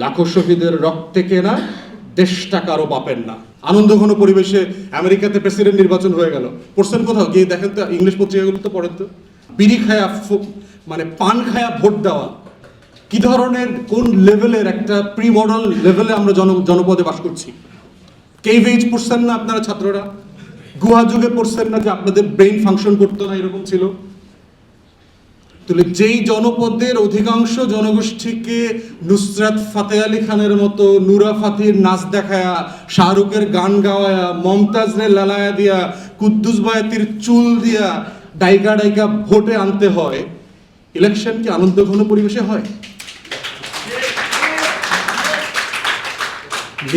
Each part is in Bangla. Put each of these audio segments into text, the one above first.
লাখো শহীদের রক্তে কেনা দেশটা কারো বাপের না। আনন্দঘন পরিবেশে আমেরিকাতে প্রেসিডেন্ট নির্বাচন হয়ে গেল। পড়ছেন কোথাও গিয়ে দেখেন তো, ইংলিশ পত্রিকাগুলো তো পড়েন তো। বিড়ি খায়া মানে পান খায়া ভোট দেওয়া কি ধরনের, কোন লেভেলের একটা প্রি মডার্ন লেভেলে আমরা জনপদে বাস করছি। কেভ এজ পড়ছেন না আপনারা ছাত্ররা? গুহা যুগে পড়ছেন না যে আপনাদের ব্রেইন ফাংশন করতো না, এরকম ছিল। তাহলে যেই জনপদের অধিকাংশ জনগোষ্ঠীকে নুসরাত ফাতে আলী খানের মতো, নুরা ফাতির নাচ দেখায়া, শাহরুখের গান গাওয়ায়া, মমতাজরে লালায়া দিয়া, কুদ্দুস বায়াতির চুল দিয়া ডাইকা ডাইকা ভোটে আনতে হয়, ইলেকশন কি আনন্দঘন পরিবেশে হয়?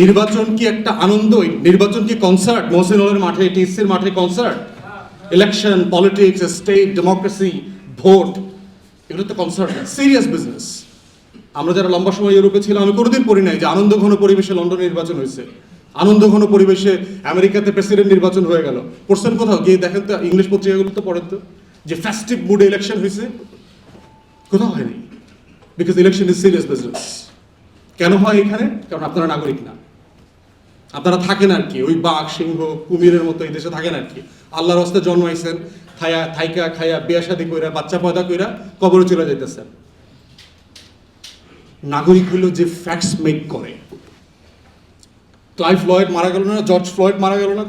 নির্বাচন কি একটা আনন্দ? নির্বাচন কি কনসার্ট? মহসিন হলের মাঠে, টিএসসির মাঠে concert? Election, politics, state, democracy, vote, এগুলো তো কনসার্ট, সিরিয়াস বিজনেস। আমরা যারা লম্বা সময় ইউরোপে ছিলাম, আমি কোনোদিন পড়ি নাই যে আনন্দঘন পরিবেশে লন্ডনে নির্বাচন হয়েছে, আনন্দঘন পরিবেশে আমেরিকাতে প্রেসিডেন্ট নির্বাচন হয়ে গেল। পড়ছেন কোথাও গিয়ে দেখেন তো, ইংলিশ পত্রিকাগুলো তো পড়েন তো, যে ফেস্টিভ মুডে ইলেকশন হয়েছে। কোথাও হয়নি, because election is serious business. কেন হয় এখানে? কারণ আপনারা নাগরিক না, আপনারা থাকেন আর কি ওই বাঘ সিংহ কুমিরের মতো এই দেশে থাকেন আর কি। আল্লাহর রাস্তায় জন্মাইছেন, থাইকা খাইয়া বিয়া শাদি কইরা বাচ্চা পয়দা কইরা কবরে চলে যাইতেছেন। নাগরিক হলো যে ফ্যাক্টস মেক করে। ক্লাইভ ফ্লয়েড মারা গেল না, জর্জ ফ্লয়েড মারা গেল না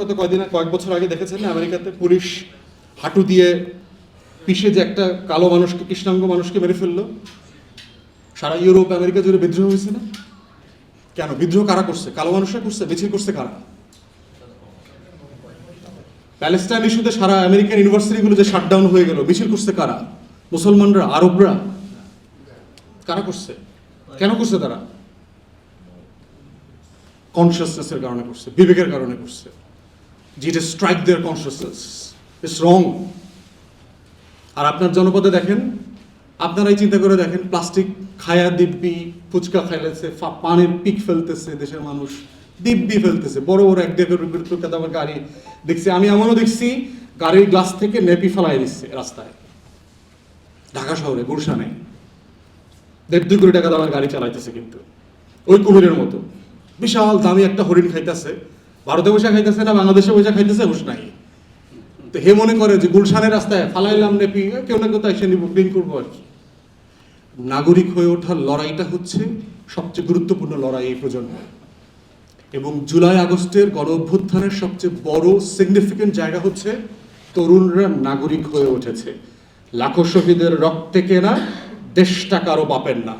কয়েক বছর আগে, দেখেছেন না আমেরিকাতে? পুলিশ হাঁটু দিয়ে পিষে যে একটা কালো মানুষকে, কৃষ্ণাঙ্গ মানুষকে মেরে ফেললো। সারা ইউরোপ আমেরিকা জুড়ে বিদ্রোহ হয়েছে না? কেন বিদ্রোহ কারা করছে? কালো মানুষরা করছে? মিছিল করছে কারা? প্যালেস্টাইন ইস্যুতে সারা আমেরিকান ইউনিভার্সিটিগুলো যে শাটডাউন হয়ে গেল, মিছিল করছে কারা? মুসলমানরা, আরবরা। কারা করছে? কেন করছে তারা? কনসিয়াসনেসের কারণে করছে, বিবেকের কারণে করছে। যেটা স্ট্রাইক দেয়ার কনসিয়াসনেস, ইটস রং। আর আপনার জনপদে দেখেন, আপনারাই চিন্তা করে দেখেন, প্লাস্টিক খায়া দিব্যি, ফুচকা খাইলেছে, পানির পিক ফেলতেছে দেশের মানুষ, দিব্যি ফেলতেছে, বড় বড় এক দেড় আমার গাড়ি দেখছি। আমি এমনও দেখছি গাড়ির গ্লাস থেকে নেপি ফেলাই দিচ্ছে রাস্তায়, ঢাকা শহরে, গুলশানে। 1.5 কোটি টাকা দামের গাড়ি চালাইতেছে, কিন্তু ওই কুমিরের মতো বিশাল দামি একটা হরিণ খাইতেছে। ভারতে বসে খাইতেছে না বাংলাদেশে বসে খাইতেছে, হুঁশ নাই। তো হে মনে করে যে গুলশানের রাস্তায় ফালাইলাম নেপি, কেউ না কেউ তো এসে নিব, ক্লিন করবো আর কি। নাগরিক হয়ে ওঠার লড়াইটা হচ্ছে সবচেয়ে গুরুত্বপূর্ণ লড়াই এই প্রজন্মে। এবং জুলাই আগস্টের গণ অভ্যুত্থানের সবচেয়ে বড় সিগনিফিকেন্ট জায়গা হচ্ছে তরুণরা নাগরিক হয়ে উঠেছে। লাখো শহীদের রক্তে কেনা দেশটা কারো বাপের না।